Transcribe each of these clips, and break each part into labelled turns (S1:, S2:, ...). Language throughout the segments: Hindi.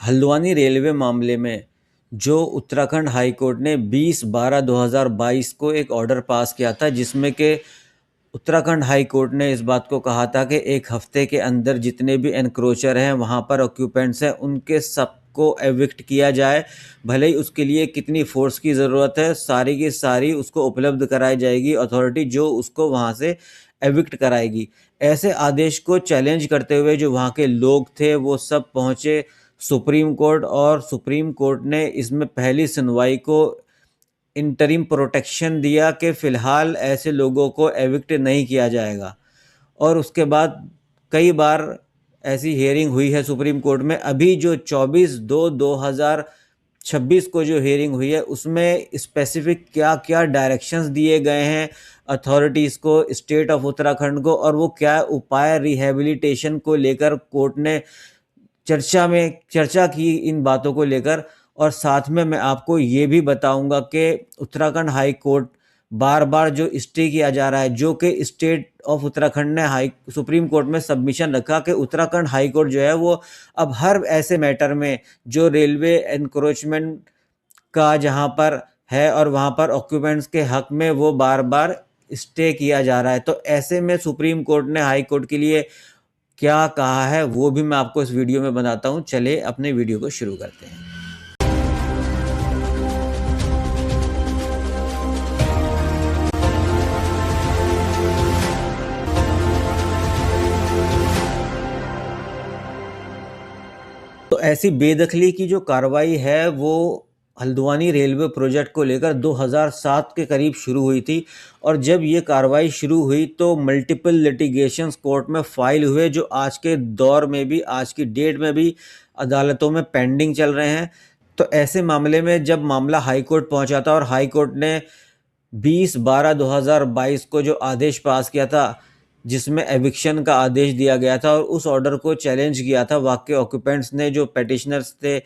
S1: हल्द्वानी रेलवे मामले में जो उत्तराखंड हाई कोर्ट ने 20/12/2022 को एक ऑर्डर पास किया था, जिसमें कि उत्तराखंड हाई कोर्ट ने इस बात को कहा था कि एक हफ्ते के अंदर जितने भी एनक्रोचर हैं, वहाँ पर ऑक्यूपेंट्स हैं, उनके सबको एविक्ट किया जाए। भले ही उसके लिए कितनी फोर्स की ज़रूरत है, सारी की सारी उसको उपलब्ध कराई जाएगी अथॉरिटी जो उसको वहाँ से एविक्ट कराएगी। ऐसे आदेश को चैलेंज करते हुए जो वहाँ के लोग थे वो सब पहुँचे सुप्रीम कोर्ट, और सुप्रीम कोर्ट ने इसमें पहली सुनवाई को इंटरिम प्रोटेक्शन दिया कि फ़िलहाल ऐसे लोगों को एविक्ट नहीं किया जाएगा। और उसके बाद कई बार ऐसी हियरिंग हुई है सुप्रीम कोर्ट में। अभी जो 24/2/2026 को जो हियरिंग हुई है उसमें स्पेसिफिक क्या क्या डायरेक्शंस दिए गए हैं अथॉरिटीज़ को, स्टेट ऑफ उत्तराखंड को, और वो क्या उपाय रिहेबिलिटेशन को लेकर कोर्ट ने चर्चा की इन बातों को लेकर। और साथ में मैं आपको ये भी बताऊंगा कि उत्तराखंड हाई कोर्ट बार बार जो स्टे किया जा रहा है, जो कि स्टेट ऑफ उत्तराखंड ने हाई सुप्रीम कोर्ट में सबमिशन रखा कि उत्तराखंड हाई कोर्ट जो है वो अब हर ऐसे मैटर में जो रेलवे एनक्रोचमेंट का जहाँ पर है और वहाँ पर ऑक्यूपेंट्स के हक में वो बार बार स्टे किया जा रहा है। तो ऐसे में सुप्रीम कोर्ट ने हाई कोर्ट के लिए क्या कहा है वो भी मैं आपको इस वीडियो में बताता हूँ। चलिए अपने वीडियो को शुरू करते हैं। तो ऐसी बेदखली की जो कार्रवाई है वो हल्द्वानी रेलवे प्रोजेक्ट को लेकर 2007 के करीब शुरू हुई थी। और जब ये कार्रवाई शुरू हुई तो मल्टीपल लिटिगेशंस कोर्ट में फाइल हुए, जो आज के दौर में भी, आज की डेट में भी अदालतों में पेंडिंग चल रहे हैं। तो ऐसे मामले में जब मामला हाई कोर्ट पहुंचा था और हाई कोर्ट ने 20/12/2022 को जो आदेश पास किया था, जिसमें एविक्शन का आदेश दिया गया था, और उस ऑर्डर को चैलेंज किया था वाकई ऑक्यूपेंट्स ने, जो पेटिशनर्स थे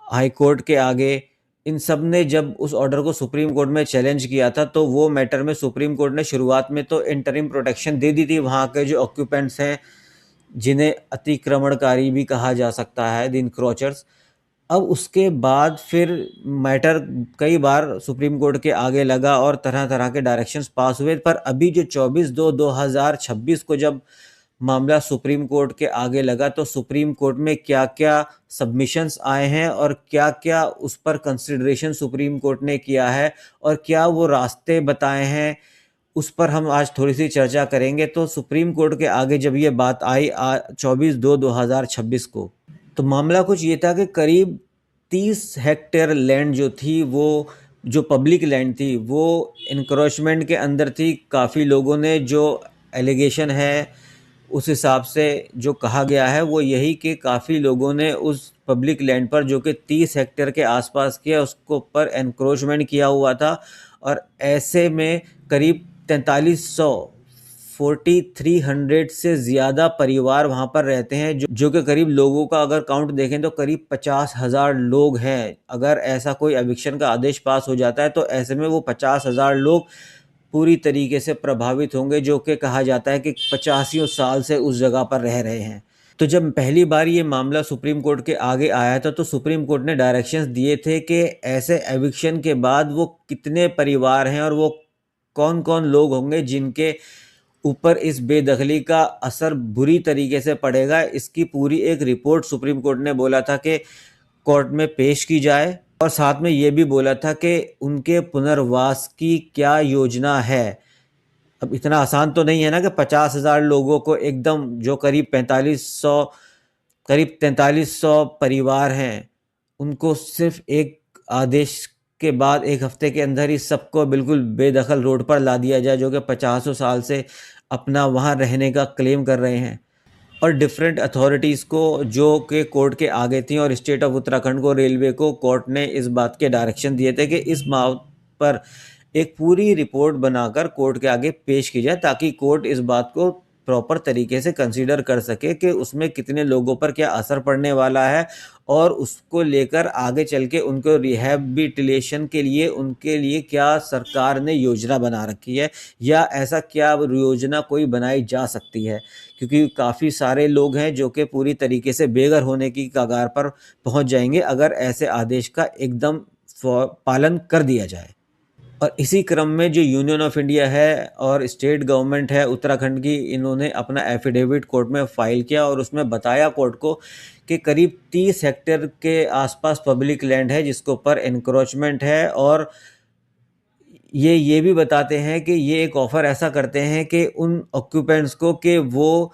S1: हाई कोर्ट के आगे, इन सब ने जब उस ऑर्डर को सुप्रीम कोर्ट में चैलेंज किया था, तो वो मैटर में सुप्रीम कोर्ट ने शुरुआत में तो इंटरिम प्रोटेक्शन दे दी थी वहाँ के जो ऑक्यूपेंट्स हैं, जिन्हें अतिक्रमणकारी भी कहा जा सकता है, द इनक्रोचर्स। अब उसके बाद फिर मैटर कई बार सुप्रीम कोर्ट के आगे लगा और तरह तरह के डायरेक्शंस पास हुए। पर अभी जो 24/2/2026 को जब मामला सुप्रीम कोर्ट के आगे लगा, तो सुप्रीम कोर्ट में क्या क्या सबमिशंस आए हैं और क्या क्या उस पर कंसिडरेशन सुप्रीम कोर्ट ने किया है और क्या वो रास्ते बताए हैं, उस पर हम आज थोड़ी सी चर्चा करेंगे। तो सुप्रीम कोर्ट के आगे जब ये बात आई 24/2/2026 को, तो मामला कुछ ये था कि करीब 30 हेक्टेयर लैंड जो थी, वो जो पब्लिक लैंड थी, वो इंक्रोचमेंट के अंदर थी। काफ़ी लोगों ने, जो एलिगेशन है उस हिसाब से जो कहा गया है वो यही कि काफ़ी लोगों ने उस पब्लिक लैंड पर, जो कि 30 हेक्टेयर के आसपास किया, उसको ऊपर एनक्रोचमेंट किया हुआ था। और ऐसे में करीब 4300 4300 से ज़्यादा परिवार वहाँ पर रहते हैं, जो कि करीब लोगों का अगर काउंट देखें तो करीब 50,000 लोग हैं। अगर ऐसा कोई एविक्शन का आदेश पास हो जाता है तो ऐसे में वो 50,000 लोग पूरी तरीके से प्रभावित होंगे, जो कि कहा जाता है कि 85 साल से उस जगह पर रह रहे हैं। तो जब पहली बार ये मामला सुप्रीम कोर्ट के आगे आया था, तो सुप्रीम कोर्ट ने डायरेक्शंस दिए थे कि ऐसे एविक्शन के बाद वो कितने परिवार हैं और वो कौन कौन लोग होंगे जिनके ऊपर इस बेदखली का असर बुरी तरीके से पड़ेगा। इसकी पूरी एक रिपोर्ट सुप्रीम कोर्ट ने बोला था कि कोर्ट में पेश की जाए, और साथ में ये भी बोला था कि उनके पुनर्वास की क्या योजना है। अब इतना आसान तो नहीं है ना कि 50,000 लोगों को एकदम, जो करीब 4300 परिवार हैं, उनको सिर्फ एक आदेश के बाद एक हफ्ते के अंदर ही सबको बिल्कुल बेदखल रोड पर ला दिया जाए, जो कि 50 साल से अपना वहाँ रहने का क्लेम कर रहे हैं। और डिफरेंट अथॉरिटीज़ को जो कि कोर्ट के आगे थी, और स्टेट ऑफ उत्तराखंड को, रेलवे को, कोर्ट ने इस बात के डायरेक्शन दिए थे कि इस बात पर एक पूरी रिपोर्ट बनाकर कोर्ट के आगे पेश की जाए, ताकि कोर्ट इस बात को प्रॉपर तरीके से कंसीडर कर सके कि उसमें कितने लोगों पर क्या असर पड़ने वाला है, और उसको लेकर आगे चल के उनको रिहैबिलिटेशन के लिए उनके लिए क्या सरकार ने योजना बना रखी है, या ऐसा क्या योजना कोई बनाई जा सकती है। क्योंकि काफ़ी सारे लोग हैं जो कि पूरी तरीके से बेघर होने की कगार पर पहुंच जाएंगे अगर ऐसे आदेश का एकदम पालन कर दिया जाए। और इसी क्रम में जो यूनियन ऑफ इंडिया है और स्टेट गवर्नमेंट है उत्तराखंड की, इन्होंने अपना एफिडेविट कोर्ट में फाइल किया और उसमें बताया कोर्ट को कि करीब 30 हेक्टेयर के आसपास पब्लिक लैंड है जिसके ऊपर एनक्रोचमेंट है, और ये भी बताते हैं कि ये एक ऑफ़र ऐसा करते हैं कि उन ऑक्यूपेंट्स को कि वो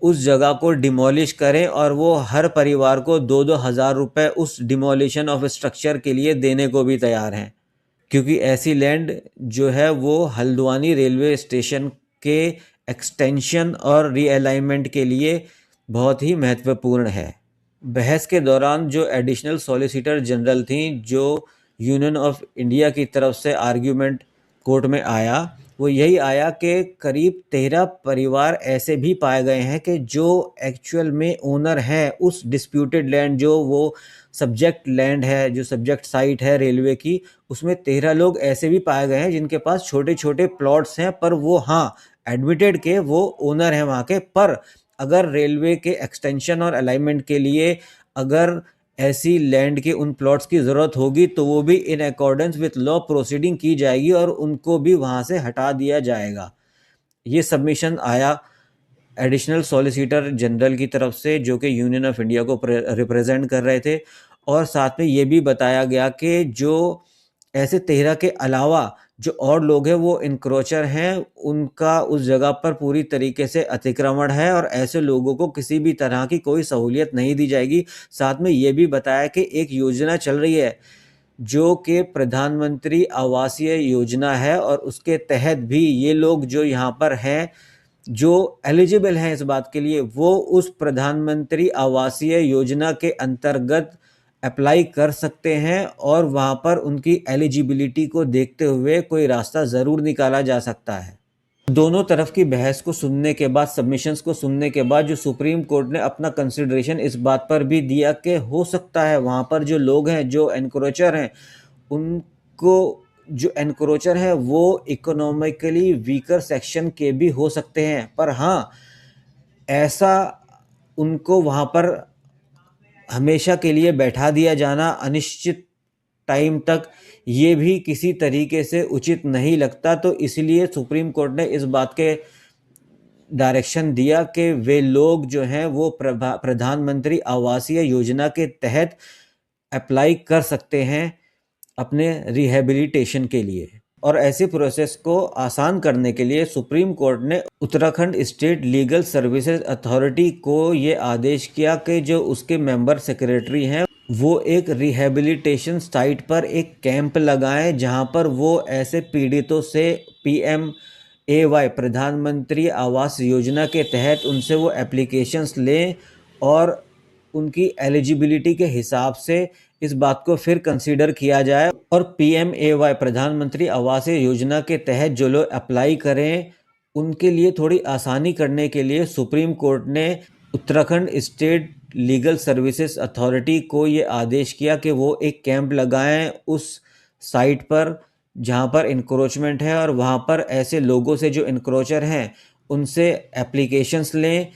S1: उस जगह को डिमोलिश करें, और वो हर परिवार को 2-2 हज़ार रुपये उस डिमोलिशन ऑफ स्ट्रक्चर के लिए देने को भी तैयार हैं। क्योंकि ऐसी लैंड जो है वो हल्द्वानी रेलवे स्टेशन के एक्सटेंशन और रीअलाइनमेंट के लिए बहुत ही महत्वपूर्ण है। बहस के दौरान जो एडिशनल सॉलिसिटर जनरल थी, जो यूनियन ऑफ इंडिया की तरफ से आर्ग्यूमेंट कोर्ट में आया, वो यही आया कि करीब 13 परिवार ऐसे भी पाए गए हैं कि जो एक्चुअल में ओनर हैं उस डिस्प्यूटेड लैंड, जो वो सब्जेक्ट लैंड है, जो सब्जेक्ट साइट है रेलवे की, उसमें 13 लोग ऐसे भी पाए गए हैं जिनके पास छोटे छोटे प्लॉट्स हैं, पर वो हाँ एडमिटेड के वो ओनर हैं वहाँ के। पर अगर रेलवे के एक्सटेंशन और अलाइनमेंट के लिए अगर ऐसी लैंड के उन प्लॉट्स की ज़रूरत होगी तो वो भी in accordance with law proceeding की जाएगी और उनको भी वहाँ से हटा दिया जाएगा। ये सबमिशन आया एडिशनल सॉलिसिटर जनरल की तरफ से, जो कि यूनियन ऑफ इंडिया को रिप्रेजेंट कर रहे थे। और साथ में ये भी बताया गया कि जो ऐसे 13 के अलावा जो और लोग हैं वो इंक्रोचर हैं, उनका उस जगह पर पूरी तरीके से अतिक्रमण है और ऐसे लोगों को किसी भी तरह की कोई सहूलियत नहीं दी जाएगी। साथ में ये भी बताया कि एक योजना चल रही है जो कि प्रधानमंत्री आवासीय योजना है, और उसके तहत भी ये लोग जो यहाँ पर हैं, जो एलिजिबल हैं इस बात के लिए, वो उस प्रधानमंत्री आवासीय योजना के अंतर्गत अप्लाई कर सकते हैं, और वहाँ पर उनकी एलिजिबिलिटी को देखते हुए कोई रास्ता ज़रूर निकाला जा सकता है। दोनों तरफ की बहस को सुनने के बाद, सबमिशंस को सुनने के बाद, जो सुप्रीम कोर्ट ने अपना कंसिडरेशन इस बात पर भी दिया कि हो सकता है वहाँ पर जो लोग हैं, जो एनक्रोचर हैं, उनको जो एनक्रोचर है वो इकोनॉमिकली वीकर सेक्शन के भी हो सकते हैं, पर हाँ ऐसा उनको वहाँ पर हमेशा के लिए बैठा दिया जाना अनिश्चित टाइम तक, ये भी किसी तरीके से उचित नहीं लगता। तो इसलिए सुप्रीम कोर्ट ने इस बात के डायरेक्शन दिया कि वे लोग जो हैं वो प्रधानमंत्री आवासीय योजना के तहत अप्लाई कर सकते हैं अपने रिहैबिलिटेशन के लिए। और ऐसे प्रोसेस को आसान करने के लिए सुप्रीम कोर्ट ने Uttarakhand state legal services authority को ये आदेश किया कि जो उसके मेंबर सेक्रेटरी हैं वो एक रिहैबिलिटेशन साइट पर एक कैंप लगाएं, जहां पर वो ऐसे पीड़ितों से PMAY प्रधानमंत्री आवास योजना के तहत उनसे वो एप्लीकेशंस लें, और उनकी एलिजिबिलिटी के हिसाब से इस बात को फिर कंसीडर किया जाए। और PMAY प्रधानमंत्री आवास योजना के तहत जो लोग अप्लाई करें उनके लिए थोड़ी आसानी करने के लिए सुप्रीम कोर्ट ने Uttarakhand state legal services authority को ये आदेश किया कि वो एक कैंप लगाएं उस साइट पर जहां पर इंक्रोचमेंट है, और वहां पर ऐसे लोगों से जो इंक्रोचर हैं उनसे एप्लीकेशंस लें,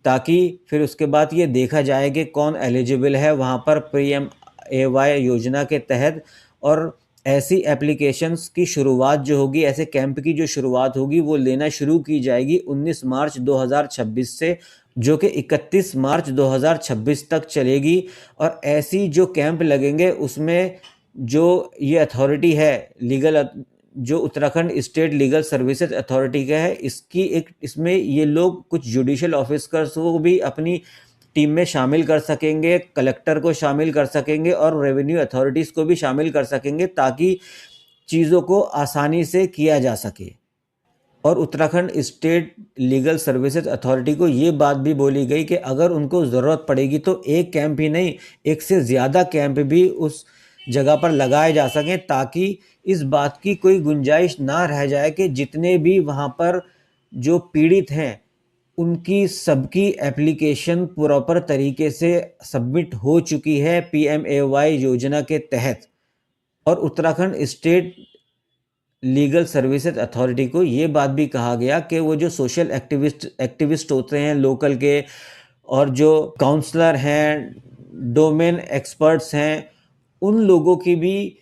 S1: ताकि फिर उसके बाद ये देखा जाए कि कौन एलिजिबल है वहाँ पर PMAY योजना के तहत। और ऐसी एप्लीकेशंस की शुरुआत जो होगी, ऐसे कैंप की जो शुरुआत होगी, वो लेना शुरू की जाएगी 19 मार्च 2026 से, जो कि 31 मार्च 2026 तक चलेगी। और ऐसी जो कैंप लगेंगे उसमें जो ये अथॉरिटी है लीगल, जो Uttarakhand state legal services authority का है, इसमें ये लोग कुछ जुडिशियल ऑफिसर्स को भी अपनी टीम में शामिल कर सकेंगे, कलेक्टर को शामिल कर सकेंगे और रेवेन्यू अथॉरिटीज़ को भी शामिल कर सकेंगे, ताकि चीज़ों को आसानी से किया जा सके। और Uttarakhand state legal services authority को ये बात भी बोली गई कि अगर उनको ज़रूरत पड़ेगी तो एक कैंप ही नहीं, एक से ज़्यादा कैंप भी उस जगह पर लगाए जा सकें, ताकि इस बात की कोई गुंजाइश ना रह जाए कि जितने भी वहाँ पर जो पीड़ित हैं उनकी सबकी एप्लीकेशन प्रॉपर तरीके से सबमिट हो चुकी है पीएमएवाई योजना के तहत। और Uttarakhand state legal services authority को ये बात भी कहा गया कि वो जो सोशल एक्टिविस्ट होते हैं लोकल के, और जो काउंसलर हैं, डोमेन एक्सपर्ट्स हैं, उन लोगों की भी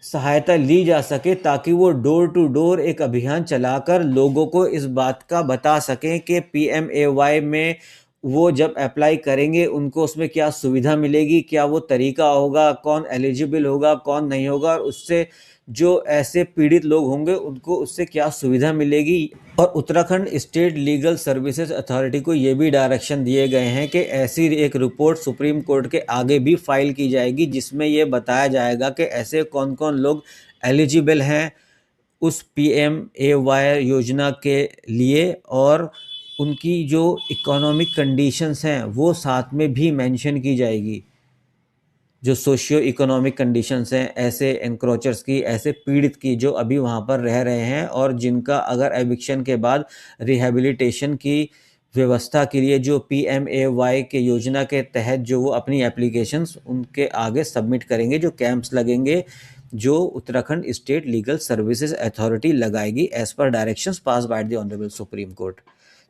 S1: सहायता ली जा सके ताकि वो डोर टू डोर एक अभियान चलाकर लोगों को इस बात का बता सकें कि पीएमएवाई में वो जब अप्लाई करेंगे उनको उसमें क्या सुविधा मिलेगी, क्या वो तरीका होगा, कौन एलिजिबल होगा, कौन नहीं होगा, और उससे जो ऐसे पीड़ित लोग होंगे उनको उससे क्या सुविधा मिलेगी। और Uttarakhand state legal services authority को ये भी डायरेक्शन दिए गए हैं कि ऐसी एक रिपोर्ट सुप्रीम कोर्ट के आगे भी फाइल की जाएगी जिसमें ये बताया जाएगा कि ऐसे कौन कौन लोग एलिजिबल हैं उस पीएमएवाई योजना के लिए, और उनकी जो इकोनॉमिक कंडीशंस हैं वो साथ में भी मेंशन की जाएगी। जो सोशियो इकोनॉमिक कंडीशंस हैं ऐसे एनक्रोचर्स की, ऐसे पीड़ित की जो अभी वहाँ पर रह रहे हैं और जिनका अगर एविक्शन के बाद रिहैबिलिटेशन की व्यवस्था के लिए जो पीएमएवाई के योजना के तहत जो वो अपनी एप्लीकेशंस उनके आगे सबमिट करेंगे, जो कैंप्स लगेंगे जो Uttarakhand state legal services authority लगाएगी एज पर directions pass by the honourable Supreme Court,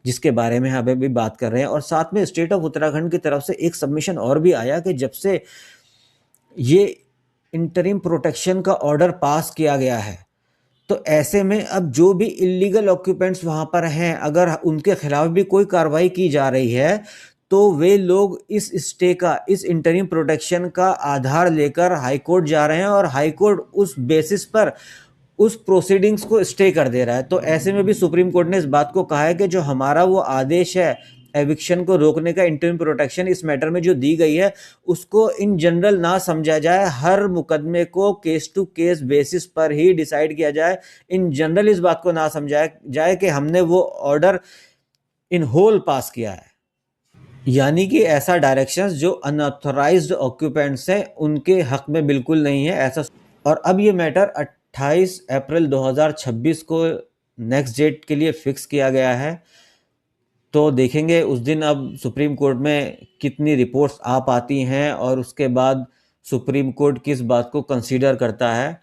S1: जिसके बारे में हम अभी बात कर रहे हैं। और साथ में स्टेट ऑफ उत्तराखंड की तरफ से एक सबमिशन और भी आया कि जब से ये इंटरिम प्रोटेक्शन का ऑर्डर पास किया गया है तो ऐसे में अब जो भी इलीगल ऑक्यूपेंट्स वहाँ पर हैं, अगर उनके खिलाफ भी कोई कार्रवाई की जा रही है तो वे लोग इस स्टे का, इस इंटरिम प्रोटेक्शन का आधार लेकर हाई कोर्ट जा रहे हैं और हाई कोर्ट उस बेसिस पर उस प्रोसीडिंग्स को स्टे कर दे रहा है। तो ऐसे में भी सुप्रीम कोर्ट ने इस बात को कहा है कि जो हमारा वो आदेश है एविक्शन को रोकने का, इंटरिम प्रोटेक्शन इस मैटर में जो दी गई है उसको इन जनरल ना समझा जाए, हर मुकदमे को केस टू केस बेसिस पर ही डिसाइड किया जाए। इन जनरल इस बात को ना समझाया जाए कि हमने वो ऑर्डर इन होल पास किया है, यानी कि ऐसा डायरेक्शंस जो अनऑथराइज्ड ऑक्यूपेंट्स हैं उनके हक में बिल्कुल नहीं है ऐसा। और अब ये मैटर 28 अप्रैल 2026 को नेक्स्ट डेट के लिए फिक्स किया गया है। तो देखेंगे उस दिन अब सुप्रीम कोर्ट में कितनी रिपोर्ट्स आ पाती हैं और उसके बाद सुप्रीम कोर्ट किस बात को कंसीडर करता है।